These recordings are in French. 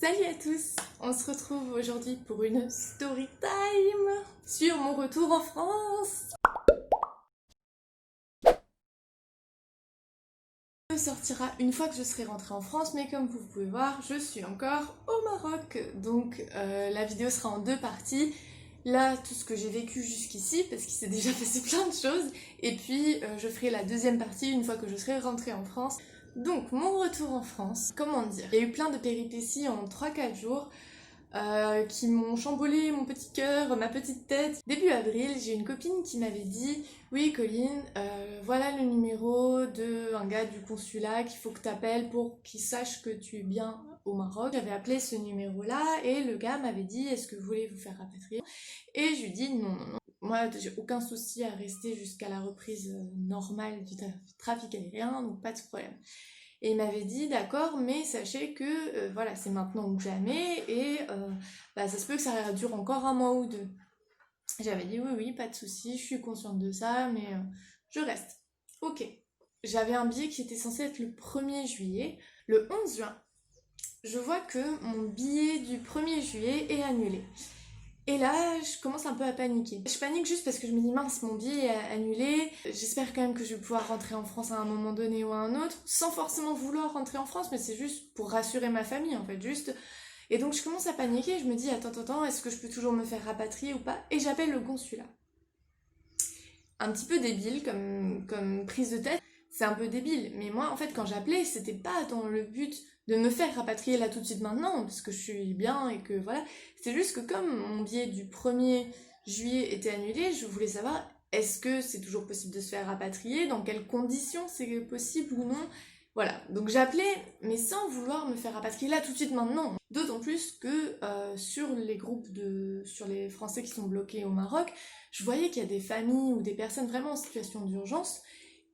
Salut à tous, on se retrouve aujourd'hui pour une story time sur mon retour en France. Elle sortira une fois que je serai rentrée en France, mais comme vous pouvez voir, je suis encore au Maroc. Donc la vidéo sera en deux parties. Là, tout ce que j'ai vécu jusqu'ici, parce qu'il s'est déjà passé plein de choses. Et puis je ferai la deuxième partie une fois que je serai rentrée en France. Donc, mon retour en France, comment dire, il y a eu plein de péripéties en 3-4 jours qui m'ont chamboulé mon petit cœur, ma petite tête. Début avril, j'ai une copine qui m'avait dit « Oui, Colline, voilà le numéro d'un gars du consulat qu'il faut que tu appelles pour qu'il sache que tu es bien au Maroc. » J'avais appelé ce numéro-là et le gars m'avait dit « Est-ce que vous voulez vous faire rapatrier ?» Et je lui dis « Non, non, non. Moi, j'ai aucun souci à rester jusqu'à la reprise normale du trafic aérien, donc pas de problème. » Et il m'avait dit d'accord, mais sachez que voilà, c'est maintenant ou jamais, et ça se peut que ça dure encore un mois ou deux. J'avais dit oui, pas de souci, je suis consciente de ça, mais je reste. Ok. J'avais un billet qui était censé être le 1er juillet. Le 11 juin, je vois que mon billet du 1er juillet est annulé. Et là, je commence un peu à paniquer. Je panique juste parce que je me dis mince, mon billet est annulé. J'espère quand même que je vais pouvoir rentrer en France à un moment donné ou à un autre, sans forcément vouloir rentrer en France, mais c'est juste pour rassurer ma famille en fait, juste. Et donc je commence à paniquer, je me dis attends, est-ce que je peux toujours me faire rapatrier ou pas? Et j'appelle le consulat. Un petit peu débile comme prise de tête, c'est un peu débile. Mais moi en fait quand j'appelais, c'était pas dans le but de me faire rapatrier là tout de suite maintenant, parce que je suis bien et que voilà. C'est juste que comme mon billet du 1er juillet était annulé, je voulais savoir est-ce que c'est toujours possible de se faire rapatrier, dans quelles conditions c'est possible ou non. Voilà, donc j'appelais, mais sans vouloir me faire rapatrier là tout de suite maintenant. D'autant plus que sur les groupes sur les Français qui sont bloqués au Maroc, je voyais qu'il y a des familles ou des personnes vraiment en situation d'urgence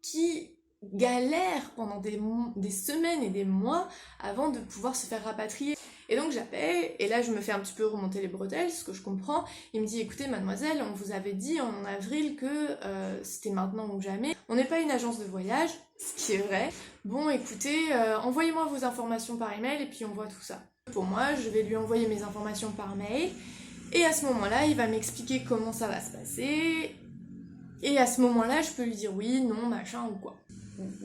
qui galèrent pendant des semaines et des mois avant de pouvoir se faire rapatrier. Et donc j'appelle, et là je me fais un petit peu remonter les bretelles, ce que je comprends. Il me dit écoutez mademoiselle, on vous avait dit en avril que c'était maintenant ou jamais. On n'est pas une agence de voyage, ce qui est vrai. Bon écoutez, envoyez-moi vos informations par email et puis on voit tout ça. Pour moi, je vais lui envoyer mes informations par mail, et à ce moment-là, il va m'expliquer comment ça va se passer. Et à ce moment-là, je peux lui dire oui, non, machin ou quoi.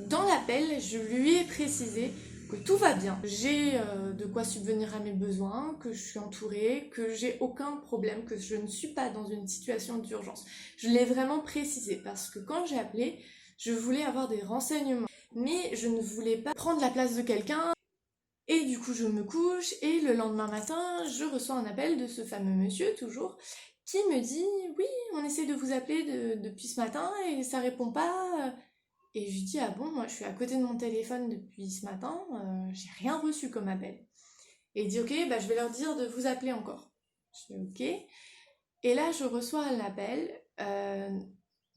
Dans l'appel, je lui ai précisé que tout va bien, j'ai de quoi subvenir à mes besoins, que je suis entourée, que j'ai aucun problème, que je ne suis pas dans une situation d'urgence. Je l'ai vraiment précisé parce que quand j'ai appelé, je voulais avoir des renseignements, mais je ne voulais pas prendre la place de quelqu'un. Et du coup, je me couche et le lendemain matin, je reçois un appel de ce fameux monsieur, toujours, qui me dit « Oui, on essaie de vous appeler depuis ce matin et ça répond pas. » Et je lui dis « Ah bon, moi je suis à côté de mon téléphone depuis ce matin, j'ai rien reçu comme appel. » Et il dit « Ok, je vais leur dire de vous appeler encore. » Je dis « Ok. » Et là, je reçois un appel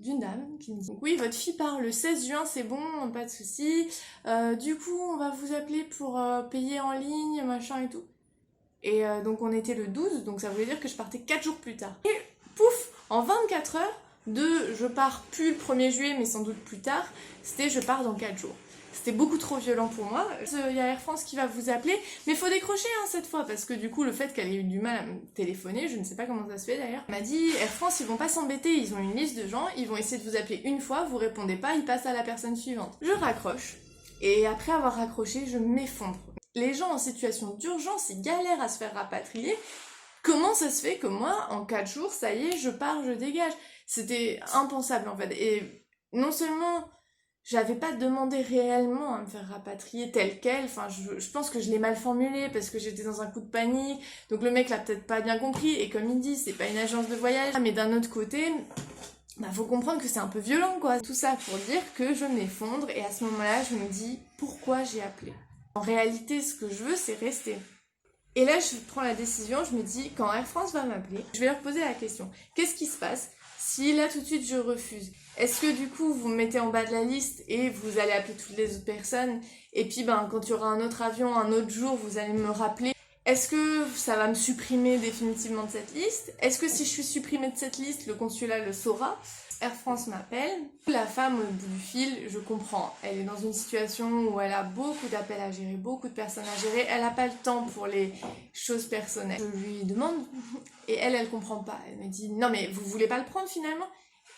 d'une dame qui me dit « Oui, votre fille part le 16 juin, c'est bon, pas de souci. Du coup, on va vous appeler pour payer en ligne, machin et tout. » Et donc on était le 12, donc ça voulait dire que je partais 4 jours plus tard. Et pouf, en 24 heures, je pars plus le 1er juillet, mais sans doute plus tard, c'était je pars dans 4 jours. C'était beaucoup trop violent pour moi. Il y a Air France qui va vous appeler, mais faut décrocher cette fois, parce que du coup, le fait qu'elle ait eu du mal à me téléphoner, je ne sais pas comment ça se fait d'ailleurs, elle m'a dit Air France, ils vont pas s'embêter, ils ont une liste de gens, ils vont essayer de vous appeler une fois, vous répondez pas, ils passent à la personne suivante. Je raccroche, et après avoir raccroché, je m'effondre. Les gens en situation d'urgence, ils galèrent à se faire rapatrier. Comment ça se fait que moi, en 4 jours, ça y est, je pars, je dégage? C'était impensable en fait. Et non seulement j'avais pas demandé réellement à me faire rapatrier tel quel, enfin je pense que je l'ai mal formulé parce que j'étais dans un coup de panique, donc le mec l'a peut-être pas bien compris, et comme il dit, c'est pas une agence de voyage, mais d'un autre côté, faut comprendre que c'est un peu violent quoi. Tout ça pour dire que je m'effondre, et à ce moment-là, je me dis pourquoi j'ai appelé. En réalité, ce que je veux, c'est rester. Et là, je prends la décision, je me dis, quand Air France va m'appeler, je vais leur poser la question. Qu'est-ce qui se passe si là, tout de suite, je refuse? Est-ce que du coup, vous me mettez en bas de la liste et vous allez appeler toutes les autres personnes? Et puis, quand il y aura un autre avion, un autre jour, vous allez me rappeler? Est-ce que ça va me supprimer définitivement de cette liste? Est-ce que si je suis supprimée de cette liste, le consulat le saura? Air France m'appelle. La femme au bout du fil, je comprends. Elle est dans une situation où elle a beaucoup d'appels à gérer, beaucoup de personnes à gérer. Elle n'a pas le temps pour les choses personnelles. Je lui demande et elle comprend pas. Elle me dit non mais vous voulez pas le prendre finalement?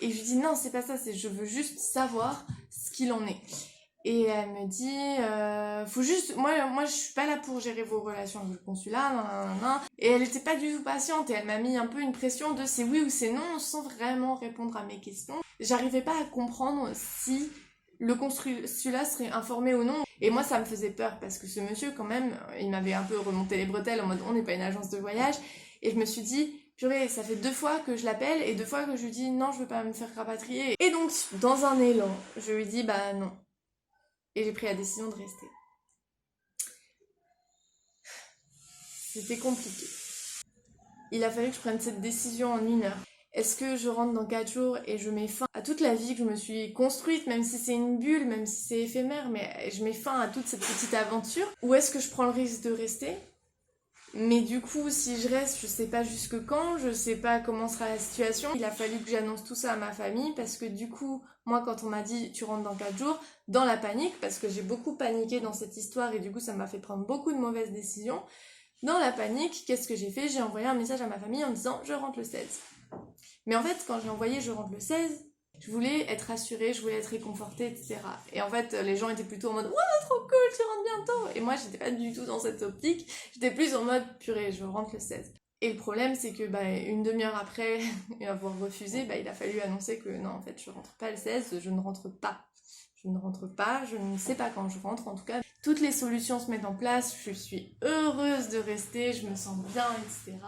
Et je lui dis non c'est pas ça, c'est je veux juste savoir ce qu'il en est. Et elle me dit, faut juste, moi je suis pas là pour gérer vos relations avec le consulat, nan. Et elle était pas du tout patiente et elle m'a mis un peu une pression de c'est oui ou c'est non sans vraiment répondre à mes questions. J'arrivais pas à comprendre si le consulat serait informé ou non. Et moi ça me faisait peur parce que ce monsieur quand même, il m'avait un peu remonté les bretelles en mode on n'est pas une agence de voyage. Et je me suis dit, purée, ça fait 2 fois que je l'appelle et 2 fois que je lui dis non je veux pas me faire rapatrier. Et donc dans un élan, je lui dis bah non. Et j'ai pris la décision de rester. C'était compliqué. Il a fallu que je prenne cette décision en 1 heure. Est-ce que je rentre dans 4 jours et je mets fin à toute la vie que je me suis construite, même si c'est une bulle, même si c'est éphémère, mais je mets fin à toute cette petite aventure? Ou est-ce que je prends le risque de rester? Mais du coup, si je reste, je sais pas jusque quand, je sais pas comment sera la situation. Il a fallu que j'annonce tout ça à ma famille parce que du coup, moi quand on m'a dit tu rentres dans 4 jours, dans la panique, parce que j'ai beaucoup paniqué dans cette histoire et du coup ça m'a fait prendre beaucoup de mauvaises décisions, dans la panique, qu'est-ce que j'ai fait? J'ai envoyé un message à ma famille en disant je rentre le 16. Mais en fait, quand j'ai envoyé je rentre le 16, je voulais être rassurée, je voulais être réconfortée, etc. Et en fait, les gens étaient plutôt en mode « Ouah, trop cool, tu rentres bientôt !» Et moi, j'étais pas du tout dans cette optique. J'étais plus en mode « Purée, je rentre le 16 ». Et le problème, c'est que une demi-heure après avoir refusé, il a fallu annoncer que non, en fait, je rentre pas le 16, je ne rentre pas. Je ne rentre pas, je ne sais pas quand je rentre, en tout cas. Toutes les solutions se mettent en place, je suis heureuse de rester, je me sens bien, etc.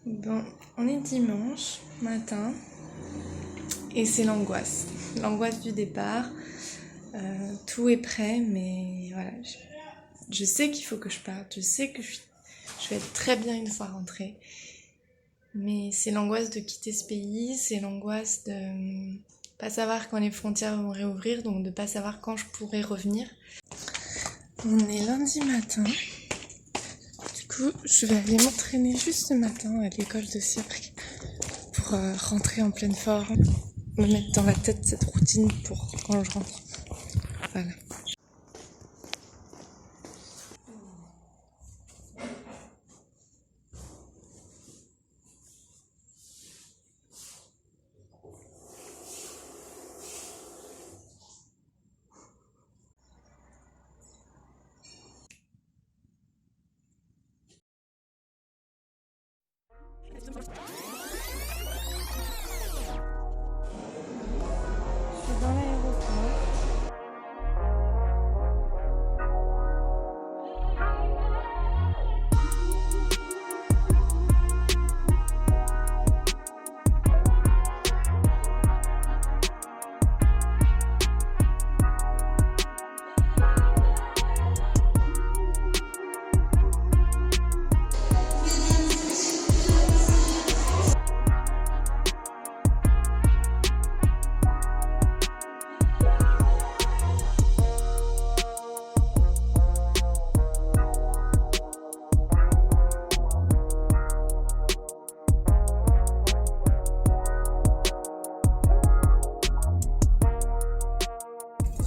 Bon, on est dimanche matin et c'est l'angoisse du départ. Tout est prêt, mais voilà, je sais qu'il faut que je parte, je sais que je vais être très bien une fois rentrée. Mais c'est l'angoisse de quitter ce pays, c'est l'angoisse de pas savoir quand les frontières vont réouvrir, donc de pas savoir quand je pourrai revenir. On est lundi matin. Du coup, je vais aller m'entraîner juste ce matin à l'école de cirque pour rentrer en pleine forme, me mettre dans la tête cette routine pour quand je rentre. Voilà. Je suis dans l'aéroport.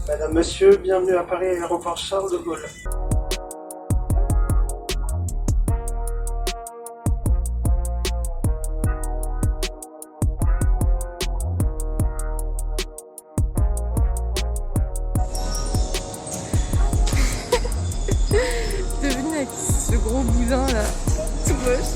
Madame, Monsieur, bienvenue à Paris Aéroport Charles de Gaulle. Devine avec ce gros boudin là, tout moche.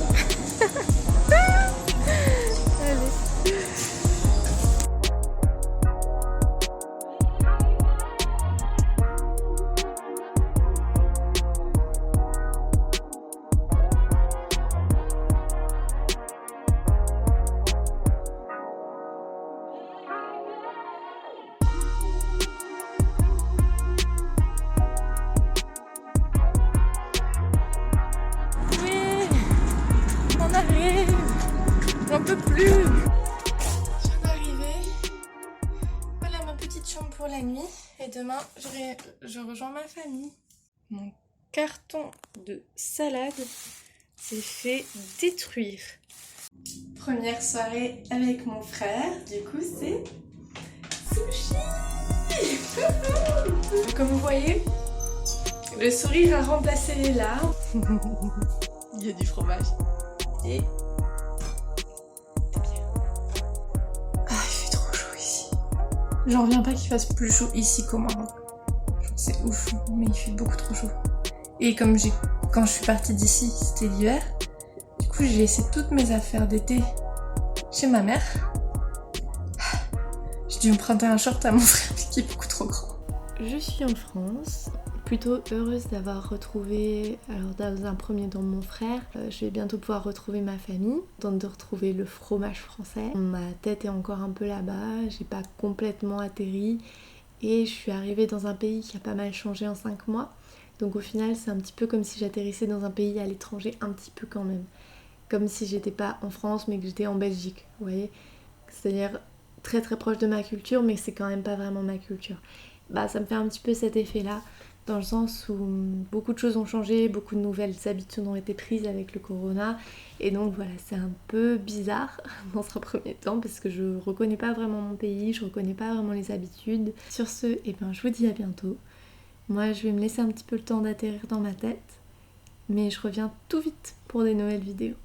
Allez. J'en peux plus. Je viens d'arriver. Voilà ma petite chambre pour la nuit. Et demain, je rejoins ma famille. Mon carton de salade s'est fait détruire. première soirée avec mon frère. Du coup, c'est sushi. Comme vous voyez, le sourire a remplacé les larmes. Il y a du fromage. Et ah, il fait trop chaud ici. J'en reviens pas qu'il fasse plus chaud ici qu'au Maroc. C'est ouf, mais il fait beaucoup trop chaud. Et comme quand je suis partie d'ici, c'était l'hiver. Du coup, j'ai laissé toutes mes affaires d'été chez ma mère. J'ai dû emprunter un short à mon frère qui est beaucoup trop grand. Je suis en France, plutôt heureuse d'avoir retrouvé, alors dans un premier temps mon frère. Je vais bientôt pouvoir retrouver ma famille, tente de retrouver le fromage français. Ma tête est encore un peu là-bas, j'ai pas complètement atterri. Et je suis arrivée dans un pays qui a pas mal changé en 5 mois. Donc au final, c'est un petit peu comme si j'atterrissais dans un pays à l'étranger, un petit peu quand même. Comme si j'étais pas en France, mais que j'étais en Belgique, vous voyez. C'est-à-dire très très proche de ma culture, mais c'est quand même pas vraiment ma culture. Bah ça me fait un petit peu cet effet-là, dans le sens où beaucoup de choses ont changé, beaucoup de nouvelles habitudes ont été prises avec le corona. Et donc voilà, c'est un peu bizarre dans un premier temps parce que je reconnais pas vraiment mon pays, je reconnais pas vraiment les habitudes. Sur ce, eh ben, je vous dis à bientôt. Moi, je vais me laisser un petit peu le temps d'atterrir dans ma tête, mais je reviens tout vite pour des nouvelles vidéos.